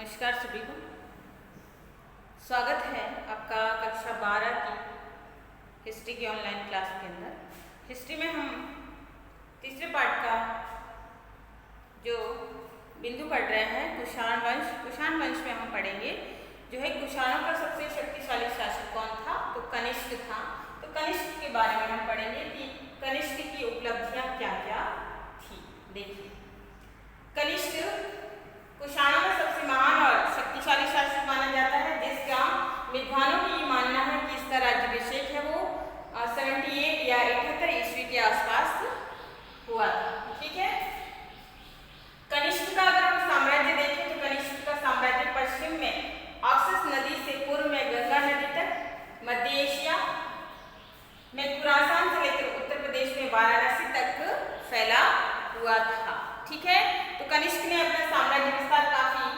नमस्कार सभी को। स्वागत है आपका कक्षा 12 की हिस्ट्री की ऑनलाइन क्लास के अंदर। हिस्ट्री में हम तीसरे पार्ट का जो बिंदु पढ़ रहे हैं कुषाण वंश। कुषाण वंश में हम पढ़ेंगे जो है कुषाणों का सबसे शक्तिशाली शासक कौन था, तो कनिष्क था। तो कनिष्क के बारे में हम पढ़ेंगे कि कनिष्क की उपलब्धियां क्या क्या थी। देखिए, कनिष्क कुषाणों में सबसे महान और शक्तिशाली शासक माना जाता है, जिसका विद्वानों की मानना है कि इसका राज्याभिषेक है वो 78 या 78 ईस्वी के आसपास हुआ था। ठीक है। कनिष्क का अगर हम साम्राज्य देखें तो कनिष्क का साम्राज्य पश्चिम में ऑक्सस नदी से पूर्व में गंगा नदी तक, मध्य एशिया में खुरासान से लेकर उत्तर प्रदेश में वाराणसी तक फैला हुआ था। ठीक है। तो कनिष्क ने अपना साम्राज्य विस्तार काफी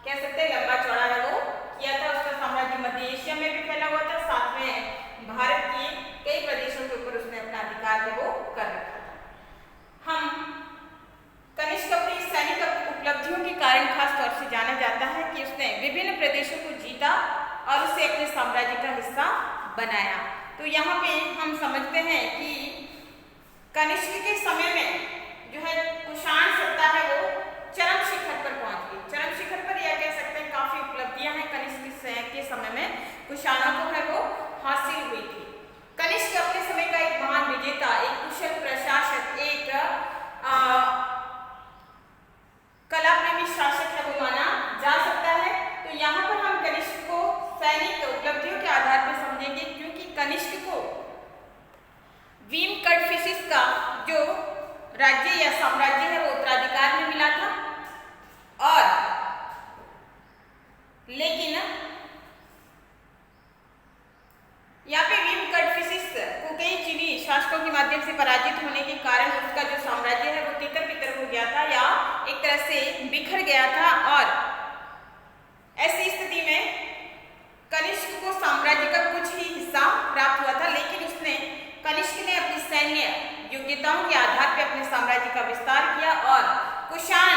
कह सकते हैं लंबा चौड़ा है वो किया था। उसका साम्राज्य मध्य एशिया में भी फैला हुआ था, साथ में भारत के कई प्रदेशों के ऊपर उसने अपना अधिकार है वो कर रखा था। हम कनिष्क अपनी सैनिक उपलब्धियों के कारण खास तौर से जाना जाता है कि उसने विभिन्न प्रदेशों को जीता और उसे अपने साम्राज्य का हिस्सा बनाया। तो यहाँ पे हम समझते हैं कि कनिष्क के समय में जो है कुषाण सत्ता है वो चरम शिखर पर पहुंच गई। चरम शिखर पर यह कह सकते हैं काफी उपलब्धियां हैं कनिष्क के समय में कुषाणों को है वो हासिल हुई थी। कनिष्क अपने समय का एक महान विजेता, एक कुशल प्रशासक, एक कला प्रेमी शासक है वो माना जा सकता है। तो यहाँ पर हम कनिष्क को सैनिक उपलब्धियों के आधार पर समझेंगे, क्योंकि कनिष्क को वीम-कड़फिसिस का जो राज्य या साम्राज्य है वो उत्तराधिकार में मिला था, और लेकिन यहाँ पे वीम-कड़फिसिस को कई चीनी शासकों के माध्यम से पराजित होने के कारण उसका जो साम्राज्य है वो तितर-बितर हो गया था या एक तरह से बिखर गया था। और ऐसी स्थिति में कनिष्क को साम्राज्य का कुछ ही हिस्सा प्राप्त हुआ था, लेकिन कनिष्क ने अपनी सैन्य योग्यताओं के आधार पर अपने साम्राज्य का विस्तार किया और कुषाण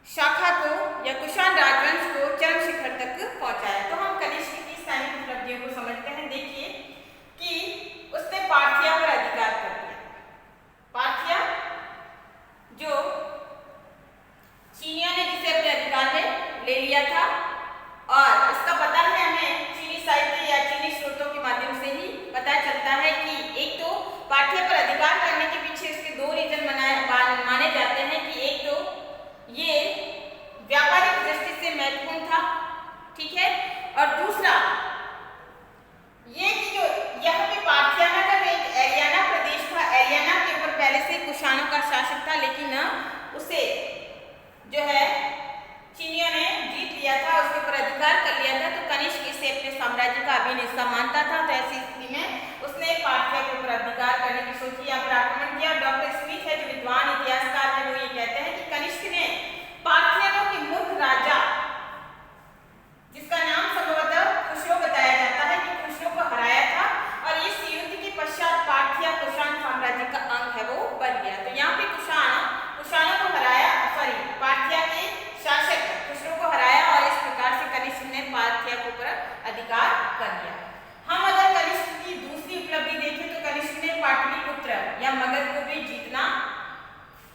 शाखा को या कुषाण राजवंश को चरम शिखर तक पहुंचाया। तो हम कनिष्क की सैनिक उपलब्धियों को समझते हैं। देखिए कि उसने पार्थिया पर अधिकार कर लिया। पार्थिया जो चीनियों ने जिसे अपने अधिकार में ले लिया था, और इसका पता है हमें चीनी साहित्य या चीनी स्रोतों के माध्यम से ही पता चलता है कि एक तो पार्थिया पर अधिकार करने के पीछे इसके दो रीजन माने जाते हैं कि एक तो ये व्यापारिक दृष्टि से महत्वपूर्ण था, ठीक है, और दूसरा ये कि जो यहाँ पे पार्थिया का एक एरियाना प्रदेश था, एरियाना के ऊपर पहले से कुषाणों का शासक था, लेकिन उसे जो है चीनियों ने जीत लिया था, उसके ऊपर अधिकार कर लिया था। तो कनिष्क इसे अपने साम्राज्य का अभिन्न हिस्सा मानता था। तो ऐसी स्थिति में उसने पार्थिया के ऊपर अधिकार करने की सोची, यहाँ पर आक्रमण किया। डॉक्टर स्मिथ है जो विद्वान इतिहासकार है वो ये कहते हैं कि कनिष्क ने पार्थियानों के मूर्ख राजा, जिसका नाम संभवतः खुसरो बताया जाता है, कि खुसरो को हराया था, और इस युद्ध के पश्चात पार्थिया कुषाण साम्राज्य का अंग है वो बन गया। तो यहाँ पे कुषाणों को हराया, पार्थिया के शासक खुसरो को हराया, और इस प्रकार से कनिष्क ने पार्थिया के ऊपर अधिकार कर लिया। हम अगर कनिष्क की दूसरी उपलब्धि देखें तो कनिष्क ने पाटलिपुत्र या मगध को भी जीतना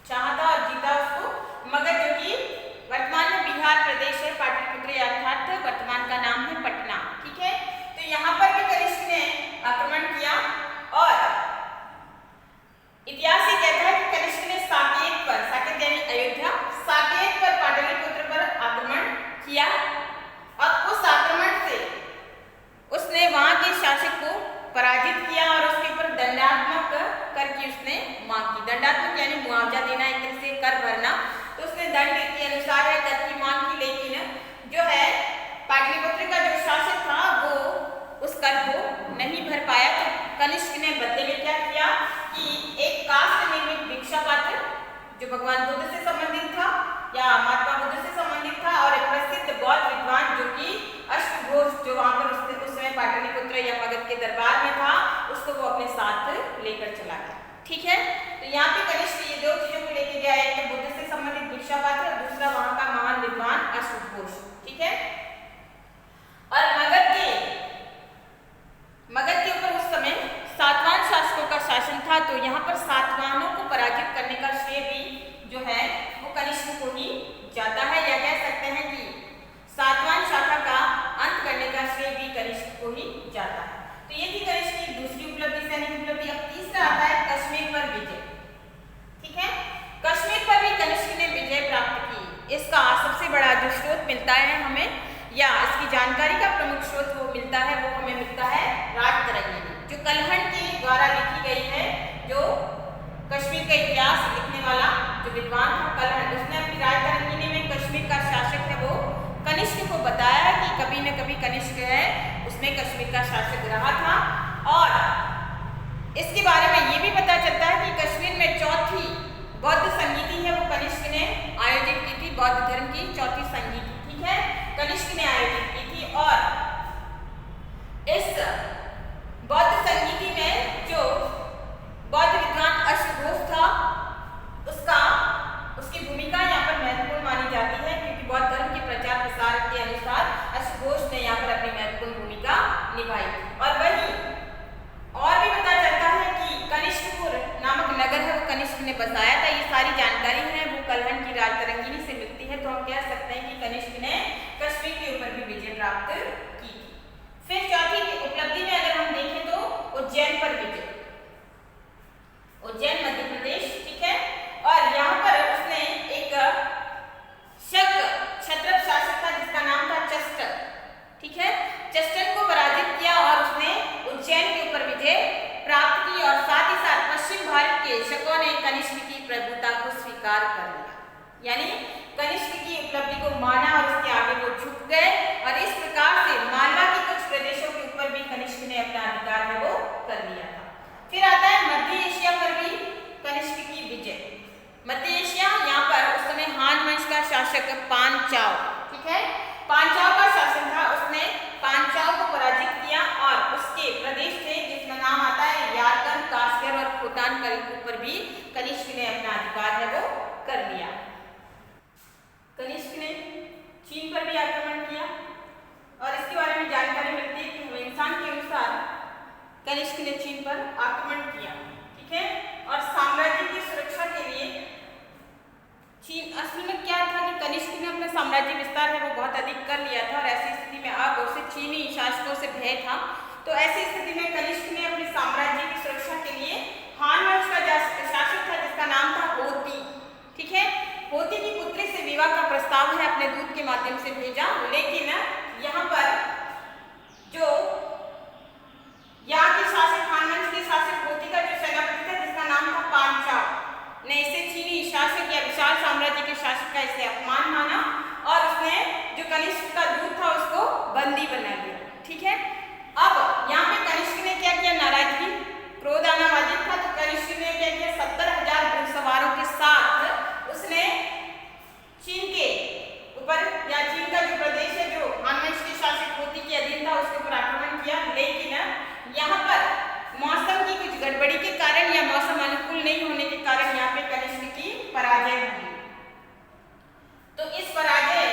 चाहा था और जीता उसको। मगध जो कि वर्तमान में बिहार प्रदेश है, पाटलिपुत्र अर्थात वर्तमान का नाम है पटना। ठीक है। तो यहाँ पर भी कनिष्क ने आक्रमण किया, और इतिहास ये कहता है कि कनिष्क ने साकेत यानी अयोध्या, साकेत पर पाटलिपुत्र पर आक्रमण किया, और उस आक्रमण से उसने वहां के शासक को पराजित किया और उसके ऊपर दंडात्मक कर की उसने मांग की। दंडात्मक यानी मुआवजा देना, एक तरह से कर भरना। तो उसने दंड के अनुसार है कर की मांग की, लेकिन जो है पाटलिपुत्र का जो शासक था वो उस कर को नहीं भर पाया। तो कनिष्क ने बदले में क्या किया कि एक काष्ठ निर्मित भिक्षा पात्र जो भगवान बुद्ध से संबंधित था या महात्मा बुद्ध से संबंधित था, और एक प्रसिद्ध बौद्ध विद्वान जो कि अष्टघोष जो वहां पर उस समय पाटलिपुत्र या मगध के दरबार में था, उसको वो अपने साथ लेकर चला गया। ठीक है। तो यहाँ पे कनिष्क ये दो चीजों को लेके गया, एक तो बुद्ध से संबंधित भिक्षा पात्र, दूसरा दूसरा वहां का महान विद्वान अश्वघोष। ठीक है। और मगध के ऊपर उस समय सातवाहन शासकों का शासन था, तो यहाँ पर सातवाहनों को पराजित करने का श्रेय भी जो है वो कनिष्क को ही जाता है, या कह सकते हैं कि सातवाहन शाखा का अंत करने का श्रेय भी कनिष्क को ही जाता है। तो ये थी कनिष्क की दूसरी उपलब्धि, सैनिक उपलब्धि। अब तीसरा आता है कश्मीर पर विजय। ठीक है। कश्मीर पर भी कनिष्क ने विजय प्राप्त की। इसका सबसे बड़ा जो स्रोत मिलता है हमें, या इसकी जानकारी का प्रमुख स्रोत वो मिलता है, वो हमें मिलता है राजतरंगिणी, जो कलहण के द्वारा लिखी गई है। जो कश्मीर का इतिहास लिखने वाला जो विद्वान था कलहण, उसने अपनी राजतरंगिणी में कश्मीर का शासक है वो कनिष्क को बताया कि कभी न कभी कनिष्क है उसने कश्मीर का शासक रहा था। और इसके बारे में ये भी पता चलता है कि कश्मीर में चौथी बौद्ध संगीति है वो कनिष्क ने आयोजित की थी। बौद्ध धर्म की चौथी संगीति, ठीक है, कनिष्क ने आयोजित की थी। और इस बौद्ध संगीति में जो बौद्ध विद्वान अश्वघोष था उसकी भूमिका यहाँ पर महत्वपूर्ण मानी जाती है, क्योंकि बौद्ध धर्म के प्रचार प्रसार के अनुसार अश्वघोष ने यहाँ पर अपनी महत्वपूर्ण भूमिका निभाई। और वही और भी पता चलता है कि कनिष्कपुर नामक नगर है वो कनिष्क ने बसाया था। ये सारी जानकारी है वो कलहण की राजतरंगिणी से मिलती है। तो हम कह सकते हैं कि कनिष्क ने कश्मीर के ऊपर भी विजय प्राप्त की थी। फिर चौथी उपलब्धि में अगर हम देखें तो उज्जैन पर विजय। उज्जैन मध्य प्रदेश, ठीक है। और यहाँ पर उसने एक शक क्षत्रप शासक था जिसका नाम था चस्टर, ठीक है, चस्टर को पराजित किया और उसने उज्जैन के ऊपर विजय प्राप्त की। और साथ ही साथ पश्चिम भारत के शकों ने कनिष्क की प्रभुता को स्वीकार कर लिया, यानी कनिष्क की उपलब्धि को माना और उसके आगे वो झुक गए। और इस प्रकार से मालवा के कुछ प्रदेशों के ऊपर भी कनिष्क ने अपना अधिकार है वो कर लिया था। फिर आता है मध्य एशिया पर भी कनिष्क की विजय। मध्य एशिया, यहाँ पर उस समय हान वंश का शासक पांचाल, ठीक है, पांचाल का शासन था। उसने पांचाल को पराजित किया और उसके प्रदेश थे जिसमें नाम आता है यारकन, कास्कर और खोटान के ऊपर भी कनिष्क ने अपना अधिकार है वो कर लिया। कनिष्क ने चीन पर भी आक्रमण किया और इसके बारे में जानकारी मिलती है कि इंसान के अनुसार कनिष्क ने चीन पर आक्रमण किया, ठीक है। और साम्राज्य की सुरक्षा के लिए चीन, असल में क्या था कि कनिष्क ने अपना साम्राज्य विस्तार है वो बहुत अधिक कर लिया था और ऐसी स्थिति में अब उसे चीनी शासकों से भय था। तो ऐसी स्थिति में कनिष्क ने अपने साम्राज्य की सुरक्षा के लिए हान वंश का शासक था जिसका नाम था होती, ठीक है, होती की पुत्री से विवाह का प्रस्ताव है अपने दूत के माध्यम से भेजा। लेकिन यहाँ पर जो यहाँ के शासक हान वंश के शासक होती का जो सेनापति था जिसका नाम था पांचाल ने इसे चीनी शासक या विशाल साम्राज्य के शासक का इसे अपमान माना और उसने जो कनिष्क का दूत था उसको बंदी बना लिया, ठीक है। अब यहाँ पे कनिष्क ने क्या किया, नाराजगी क्रोध आना वाजिब था, तो कनिष्क ने क्या किया, 70,000 घुड़सवारों के साथ उसने चीन के ऊपर या चीन का जो प्रदेश है जो हान वंश के शासक होती के अधीन था उसके ऊपर आक्रमण किया। लेकिन यहाँ पर मौसम की कुछ गड़बड़ी के कारण या मौसम अनुकूल नहीं होने के कारण यहाँ पे कनिष्क की पराजय हुई। तो इस पराजय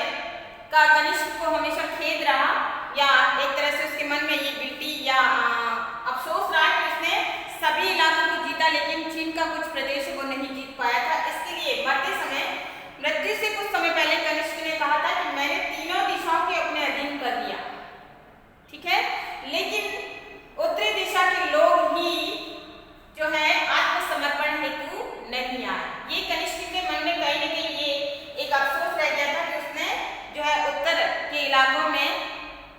का कनिष्क को हमेशा खेद रहा या एक तरह से उसके मन में ये गिल्टी या अफसोस रहा कि उसने सभी इलाकों को जीता लेकिन चीन का कुछ प्रदेश वो नहीं जीत पाया था। इसके लिए मरते समय, मृत्यु से कुछ समय पहले कनिष्क ने कहा था कि मैंने तीनों दिशाओं के अपने अधीन कर लिया, ठीक है, लेकिन उत्तरी दिशा के लोग ही जो है आत्मसमर्पण हेतु नहीं आए। ये कनिष्क के मन में कहीं न कहीं ये एक अफसोस रह गया था कि उसने जो है उत्तर के इलाकों में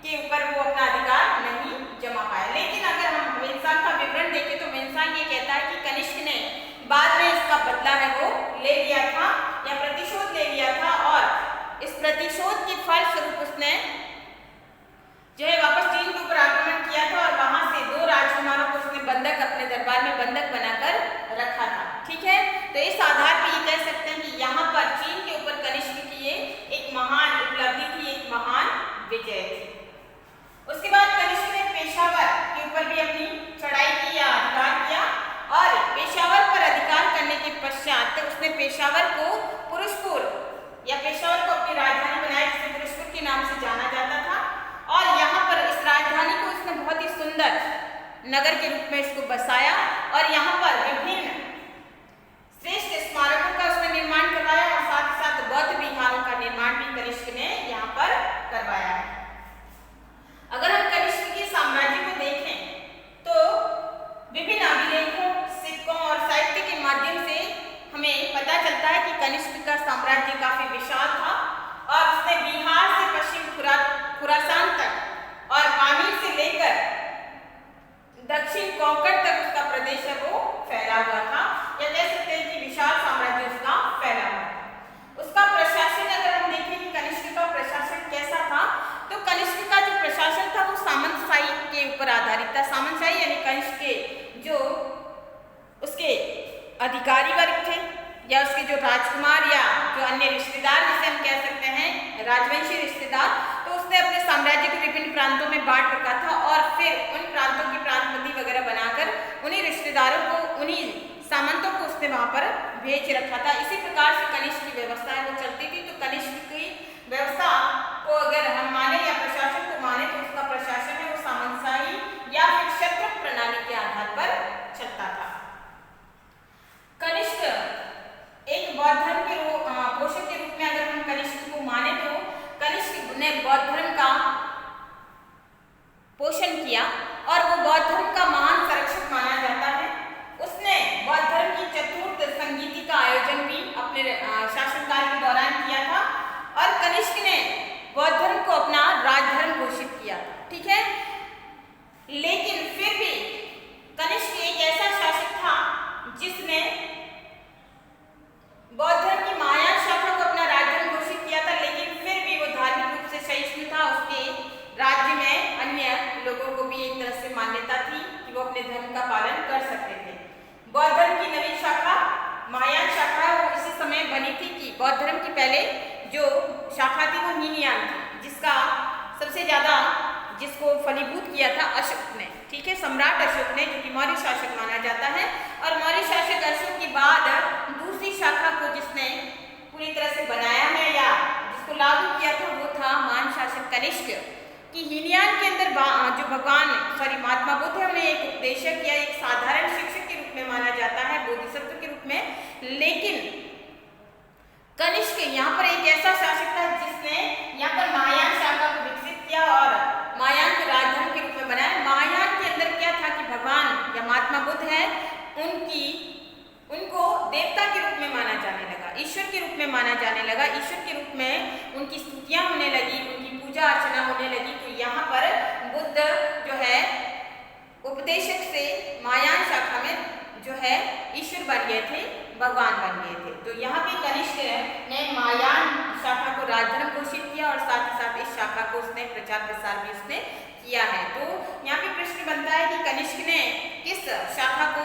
के ऊपर वो अपना अधिकार नहीं जमा पाया। लेकिन अगर हम विंसान का विवरण देखें तो विंसान ये कहता है कि कनिष्क ने बाद में इसका बदला है वो ले लिया था या प्रतिशोध ले लिया था और इस प्रतिशोध के फलस्वरूप उसने जो है वापस चीन के ऊपर आक्रमण किया था और वहां से 2 राजकुमारों को उसने बंधक अपने दरबार में बंधक बनाकर रखा था, ठीक है। तो इस आधार पर ये कह सकते हैं कि यहाँ पर चीन के ऊपर कनिष्क की ये एक महान उपलब्धि थी, एक महान विजय थी। उसके बाद कनिष्क ने पेशावर के ऊपर भी अपनी चढ़ाई की या अधिकार किया और पेशावर पर अधिकार करने के पश्चात उसने पेशावर को पुरुषपुर या पेशावर नगर के रूप में इसको बसाया और यहाँ पर विभिन्न श्रेष्ठ स्मारकों का उसने निर्माण करवाया और साथ ही साथ बौद्ध विहारों का निर्माण भी कनिष्क ने यहाँ पर करवाया है। अगर हम कनिष्क के साम्राज्य को देखें तो विभिन्न अभिलेखों, सिक्कों और साहित्य के माध्यम से हमें पता चलता है कि कनिष्क का साम्राज्य काफी विशाल था और उसने बिहार से पश्चिम खुरासान तक और पामीर से लेकर दक्षिण कोंकण तक उसका प्रदेश है वो फैला हुआ था, या कह सकते हैं कि विशाल साम्राज्य उसका फैला हुआ था। उसका प्रशासन अगर हम देखें कि कनिष्क का प्रशासन कैसा था, तो कनिष्क का जो प्रशासन था वो सामंतशाही के ऊपर आधारित था। सामंतशाही यानी कनिष्क के जो उसके अधिकारी वर्ग थे या उसके जो राजकुमार या जो अन्य रिश्तेदार, जिसे हम कह सकते हैं राजवंशी रिश्तेदार, तो उसने अपने साम्राज्य के विभिन्न प्रांतों में बांट रखा था और फिर उन प्रांतों की प्रांतपति वगैरह बनाकर उन्हीं रिश्तेदारों को, उन्हीं सामंतों को उसने वहां पर भेज रखा था। इसी प्रकार से कनिष्क की व्यवस्था है वो चलती थी। तो कनिष्क की व्यवस्था को अगर हम माने या प्रशासन को माने तो उसका प्रशासन है वो सामंतशाही या फिर क्षत्रप प्रणाली के आधार पर चलता था। कनिष्क एक बौद्ध धर्म के पोषक के रूप में अगर हम कनिष्क को माने तो कनिष्क ने बौद्ध धर्म का पोषण किया और वो बौद्ध धर्म का महान संरक्षक माना जाता है। उसने बौद्ध धर्म की चतुर्थ संगीति का आयोजन भी अपने शासनकाल के दौरान किया था और कनिष्क ने बौद्ध धर्म को अपना राजधर्म घोषित किया, ठीक है। लेकिन फिर भी कनिष्क एक ऐसा शासक था जिसने बौद्ध धर्म की महायान शाखा को अपना राजधर्म घोषित किया था, लेकिन फिर भी वो धार्मिक रूप से सहिष्णु था। उसके राज्य में अन्य लोगों को भी एक तरह से मान्यता थी कि वो अपने धर्म का पालन कर सकते थे। बौद्ध धर्म की नवीन शाखा महायान शाखा वो इसी समय बनी थी कि बौद्ध धर्म की पहले जो शाखा थी वो हीनयान थी, जिसका सबसे ज्यादा जिसको फलीभूत किया था अशोक ने, ठीक है, सम्राट अशोक ने, जो कि मौर्य शासक माना जाता है। और मौर्य शासक अशोक के बाद दूसरी शाखा को जिसने पूरी तरह से बनाया है या जिसको लागू किया था वो था महान शासक कनिष्क। कि हीनयान के अंदर जो महात्मा बुद्ध है उन्हें एक उपदेशक या एक साधारण शिक्षक के रूप में माना जाता है, बोधिसत्व के रूप में। लेकिन कनिष्क यहाँ पर एक ऐसा शासक था जिसने यहाँ पर महायान शाखा को विकसित किया और महायान को राजधर्म के रूप में बनाया। महायान के अंदर क्या था कि भगवान या महात्मा बुद्ध है उनको देवता के रूप में माना जाने लगा, ईश्वर के रूप में माना जाने लगा, ईश्वर के रूप में उनकी स्तुतियां होने लगी, उनकी पूजा अर्चना होने लगी। तो यहाँ पर बुद्ध जो है उपदेशक से महायान शाखा में जो है ईश्वर बन गए थे, भगवान बन गए थे। तो यहाँ पे कनिष्क ने महायान शाखा को राजधर्म घोषित किया और साथ ही साथ इस शाखा को उसने प्रचार प्रसार भी उसने किया है। तो यहाँ पे प्रश्न बनता है कि कनिष्क ने किस शाखा को